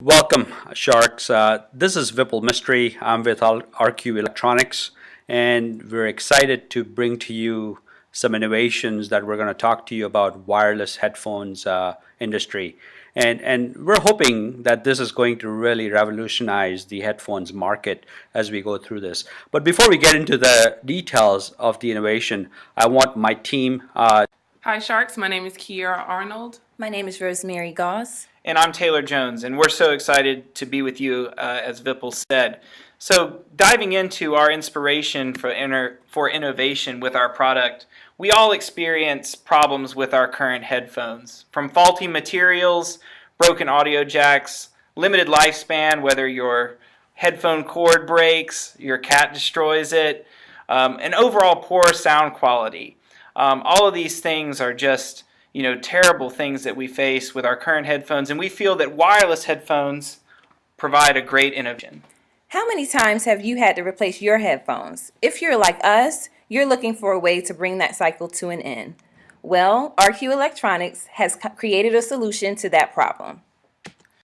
Welcome, Sharks. This is Vipul Mystery. I'm with RQ Electronics, and we're excited to bring to you some innovations that we're going to talk to you about wireless headphones industry. And we're hoping that this is going to really revolutionize the headphones market as we go through this. But before we get into the details of the innovation, I want my team. Hi Sharks, my name is Kiara Arnold. My name is Rosemary Goss. And I'm Taylor Jones, and we're so excited to be with you, as Vipul said. So diving into our inspiration for innovation with our product, we all experience problems with our current headphones. From faulty materials, broken audio jacks, limited lifespan, whether your headphone cord breaks, your cat destroys it, and overall poor sound quality. All of these things are just terrible things that we face with our current headphones, and we feel that wireless headphones provide a great innovation. How many times have you had to replace your headphones? If you're like us, you're looking for a way to bring that cycle to an end. Well, RQ Electronics has created a solution to that problem.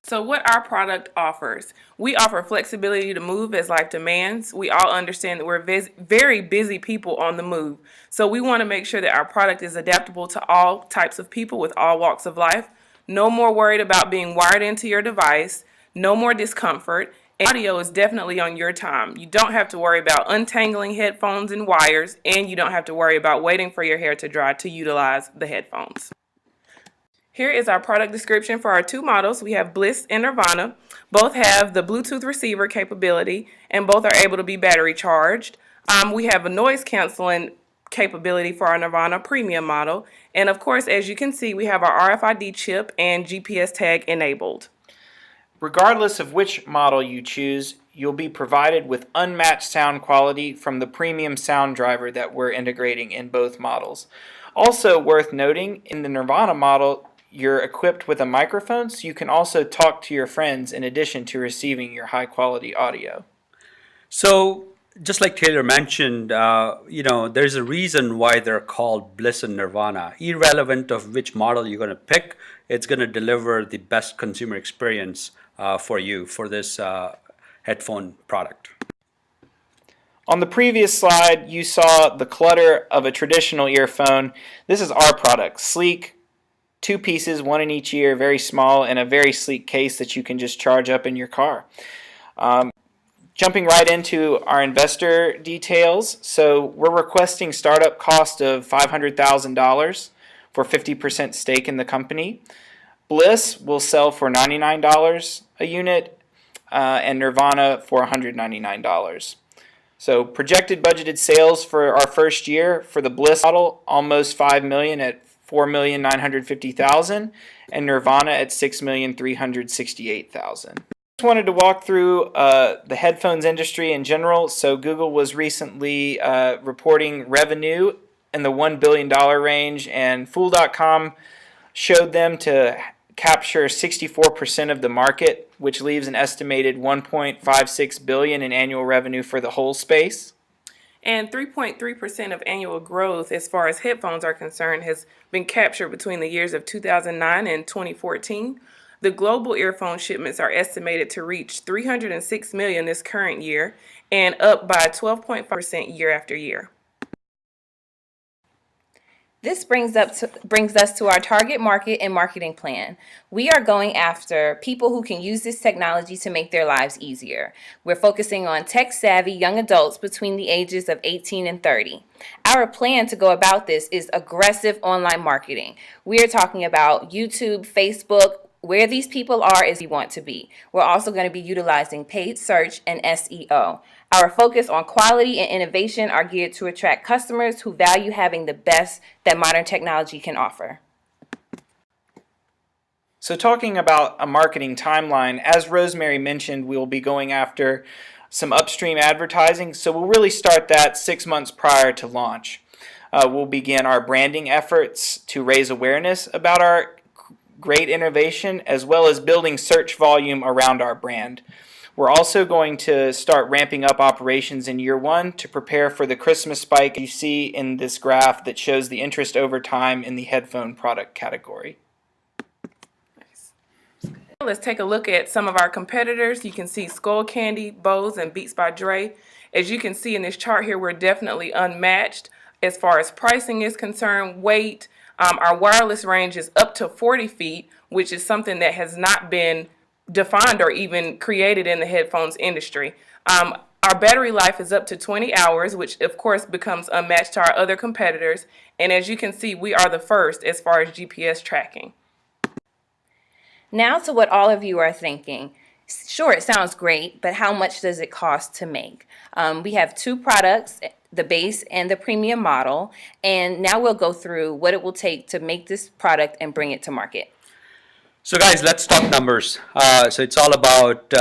So what our product offers, we offer flexibility to move as life demands. We all understand that we're very busy people on the move. So we want to make sure that our product is adaptable to all types of people with all walks of life. No more worried about being wired into your device. No more discomfort. Audio is definitely on your time. You don't have to worry about untangling headphones and wires, and you don't have to worry about waiting for your hair to dry to utilize the headphones. Here is our product description for our two models. We have Bliss and Nirvana. Both have the Bluetooth receiver capability, and both are able to be battery charged. We have a noise canceling capability for our Nirvana premium model. And of course, as you can see, we have our RFID chip and GPS tag enabled. Regardless of which model you choose, you'll be provided with unmatched sound quality from the premium sound driver that we're integrating in both models. Also worth noting, in the Nirvana model, you're equipped with a microphone, so you can also talk to your friends in addition to receiving your high-quality audio. So, just like Taylor mentioned, there's a reason why they're called Bliss and Nirvana. Irrelevant of which model you're going to pick, it's going to deliver the best consumer experience for you for this headphone product. On the previous slide, you saw the clutter of a traditional earphone. This is our product, sleek, 2 pieces, 1 in each ear, very small, and a very sleek case that you can just charge up in your car. Jumping right into our investor details, so we're requesting startup cost of $500,000 for 50% stake in the company. Bliss will sell for $99 a unit, and Nirvana for $199. So projected budgeted sales for our first year for the Bliss model, almost $5 million at $4,950,000, and Nirvana at $6,368,000. Just wanted to walk through the headphones industry in general. So Google was recently reporting revenue in the $1 billion range, and Fool.com showed them to capture 64% of the market, which leaves an estimated $1.56 billion in annual revenue for the whole space. And 3.3% of annual growth as far as headphones are concerned has been captured between the years of 2009 and 2014. The global earphone shipments are estimated to reach 306 million this current year and up by 12.5% year after year. This brings us to our target market and marketing plan. We are going after people who can use this technology to make their lives easier. We're focusing on tech-savvy young adults between the ages of 18 and 30. Our plan to go about this is aggressive online marketing. We are talking about YouTube, Facebook. Where these people are is we want to be. We're also going to be utilizing paid search and SEO. Our focus on quality and innovation are geared to attract customers who value having the best that modern technology can offer. So talking about a marketing timeline, as Rosemary mentioned, we will be going after some upstream advertising. So we'll really start that 6 months prior to launch. We'll begin our branding efforts to raise awareness about our great innovation, as well as building search volume around our brand. We're also going to start ramping up operations in year 1 to prepare for the Christmas spike you see in this graph that shows the interest over time in the headphone product category. Let's take a look at some of our competitors. You can see Skull Candy, Bose, and Beats by Dre. As you can see in this chart here, we're definitely unmatched as far as pricing is concerned, weight. Our wireless range is up to 40 feet, which is something that has not been defined or even created in the headphones industry. Our battery life is up to 20 hours, which of course becomes unmatched to our other competitors. And as you can see, we are the first as far as GPS tracking. Now to what all of you are thinking. Sure, it sounds great, but how much does it cost to make? We have two products, the base and the premium model, and now we'll go through what it will take to make this product and bring it to market. So guys, let's talk numbers. So it's all about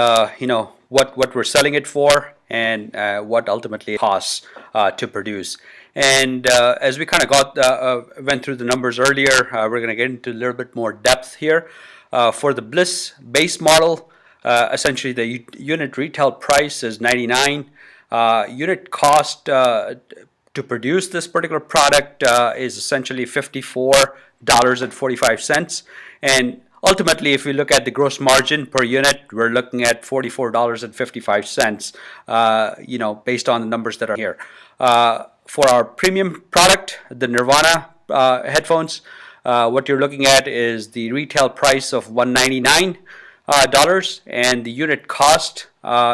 what we're selling it for and what ultimately it costs to produce. And as we kind of went through the numbers earlier, we're going to get into a little bit more depth here. For the Bliss base model, essentially the unit retail price is $99. Unit cost to produce this particular product is essentially $54.45. And ultimately, if we look at the gross margin per unit, we're looking at $44.55, based on the numbers that are here. For our premium product, the Nirvana headphones, what you're looking at is the retail price of $199, and the unit cost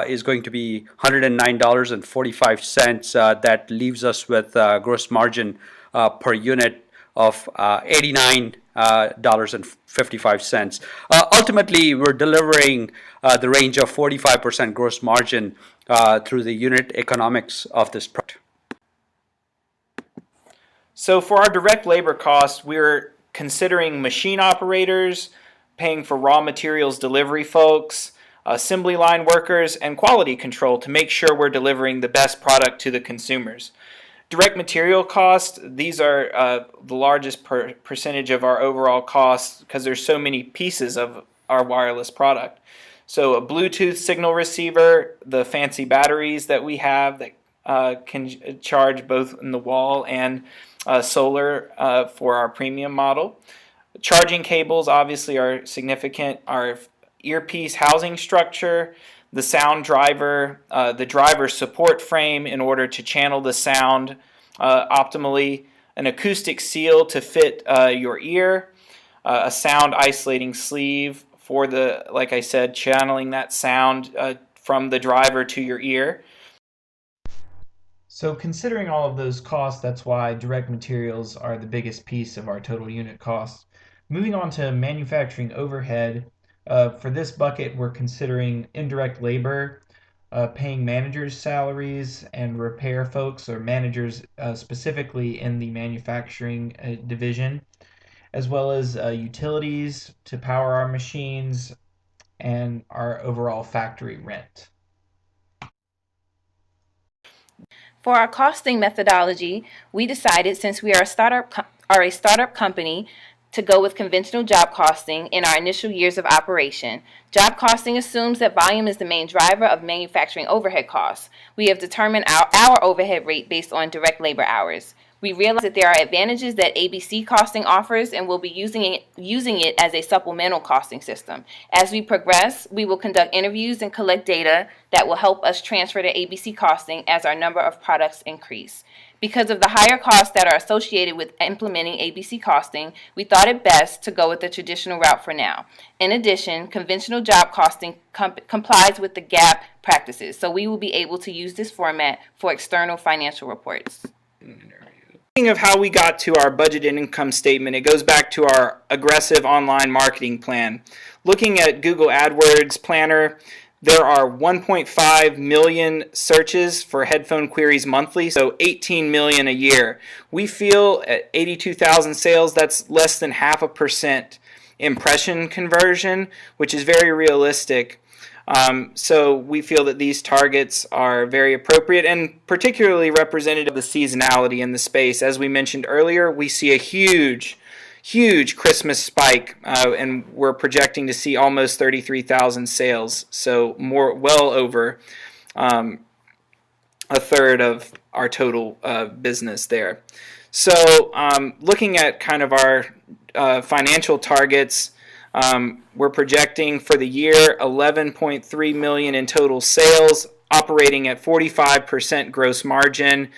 is going to be $109.45. That leaves us with gross margin per unit of $89.55. Ultimately, we're delivering the range of 45% gross margin through the unit economics of this product. So for our direct labor costs, we're considering machine operators, paying for raw materials delivery folks, assembly line workers, and quality control to make sure we're delivering the best product to the consumers. Direct material costs, these are the largest percentage of our overall costs because there's so many pieces of our wireless product. So a Bluetooth signal receiver, the fancy batteries that we have that can charge both in the wall and solar for our premium model. Charging cables obviously are significant. Our earpiece housing structure, the sound driver, the driver support frame in order to channel the sound optimally, an acoustic seal to fit your ear, a sound isolating sleeve for the, like I said, channeling that sound from the driver to your ear. So considering all of those costs, that's why direct materials are the biggest piece of our total unit cost. Moving on to manufacturing overhead, for this bucket, we're considering indirect labor, paying managers' salaries and repair folks or managers specifically in the manufacturing division, as well as utilities to power our machines and our overall factory rent. For our costing methodology, we decided since we are a startup company to go with conventional job costing in our initial years of operation. Job costing assumes that volume is the main driver of manufacturing overhead costs. We have determined our overhead rate based on direct labor hours. We realize that there are advantages that ABC costing offers and will be using it as a supplemental costing system. As we progress, we will conduct interviews and collect data that will help us transfer to ABC costing as our number of products increase. Because of the higher costs that are associated with implementing ABC costing, we thought it best to go with the traditional route for now. In addition, conventional job costing complies with the GAAP practices, so we will be able to use this format for external financial reports. Speaking of how we got to our budget and income statement, it goes back to our aggressive online marketing plan. Looking at Google AdWords Planner, there are 1.5 million searches for headphone queries monthly, so 18 million a year. We feel at 82,000 sales, that's less than 0.5% impression conversion, which is very realistic. So we feel that these targets are very appropriate and particularly representative of the seasonality in the space. As we mentioned earlier, we see a huge Christmas spike, and we're projecting to see almost 33,000 sales, so well over a third of our total business there. So looking at kind of our financial targets, We're projecting for the year 11.3 million in total sales, operating at 45% gross margin,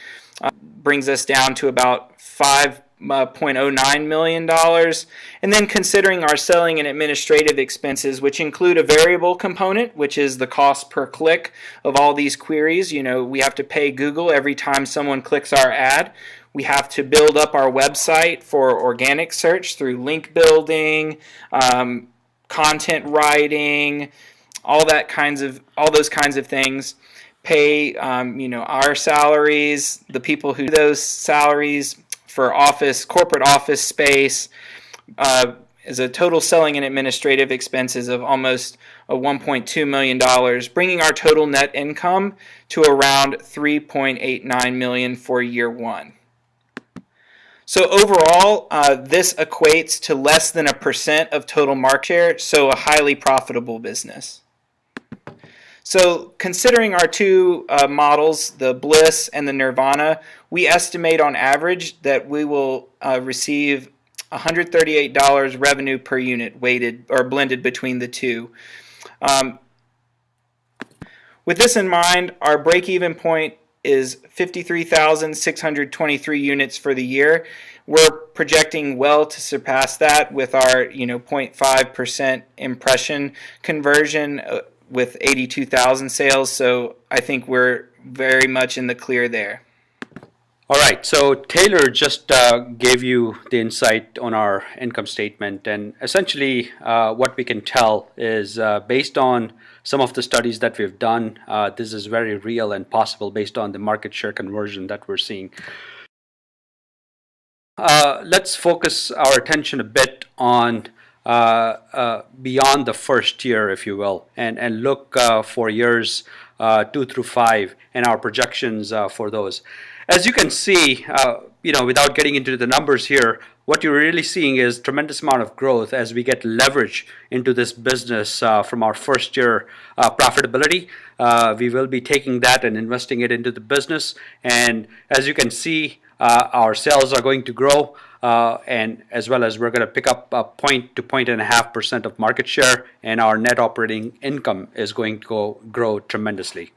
brings us down to about $5.09 million. And then considering our selling and administrative expenses, which include a variable component, which is the cost per click of all these queries. We have to pay Google every time someone clicks our ad. We have to build up our website for organic search through link building, content writing, all those kinds of things. Pay our salaries, the people who do those salaries for corporate office space, is a total selling and administrative expenses of almost $1.2 million, bringing our total net income to around $3.89 million for year one. So overall, this equates to less than 1% of total market share, so a highly profitable business. So considering our two models, the Bliss and the Nirvana, we estimate on average that we will receive $138 revenue per unit weighted or blended between the two. With this in mind, our break-even point is 53,623 units for the year. We're projecting well to surpass that with our 0.5% impression conversion with 82,000 sales. So I think we're very much in the clear there. All right, so Taylor just gave you the insight on our income statement, and essentially what we can tell is based on some of the studies that we've done, this is very real and possible based on the market share conversion that we're seeing. Let's focus our attention a bit on beyond the first year, if you will, and look for years 2 through 5 and our projections for those. As you can see, without getting into the numbers here, what you're really seeing is tremendous amount of growth as we get leverage into this business from our first year profitability. We will be taking that and investing it into the business. And as you can see, our sales are going to grow, and as well as we're going to pick up 0.5% to 1.5% of market share, and our net operating income is going to grow tremendously.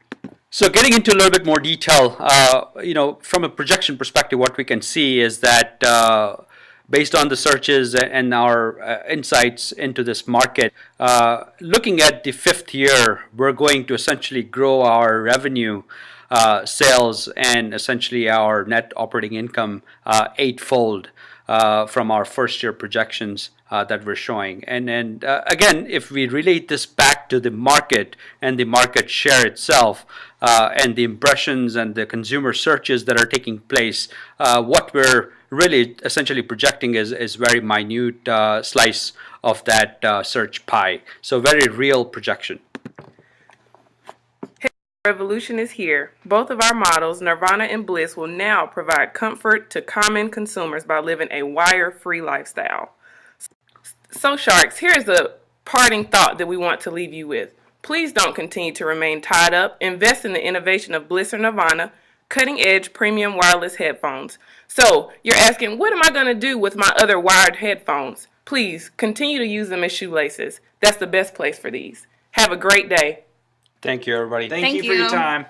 So getting into a little bit more detail, from a projection perspective, what we can see is that based on the searches and our insights into this market, looking at the 5th year, we're going to essentially grow our revenue, sales, and essentially our net operating income 8-fold from our first year projections that we're showing. And again, if we relate this back to the market and the market share itself, and the impressions and the consumer searches that are taking place, what we're really essentially projecting is very minute slice of that search pie. So very real projection. Revolution is here. Both of our models, Nirvana and Bliss, will now provide comfort to common consumers by living a wire-free lifestyle. So Sharks, here's a parting thought that we want to leave you with. Please don't continue to remain tied up. Invest in the innovation of Bliss or Nirvana, cutting-edge premium wireless headphones. So you're asking, what am I going to do with my other wired headphones? Please continue to use them as shoelaces. That's the best place for these. Have a great day. Thank you, everybody. Thank you for your time.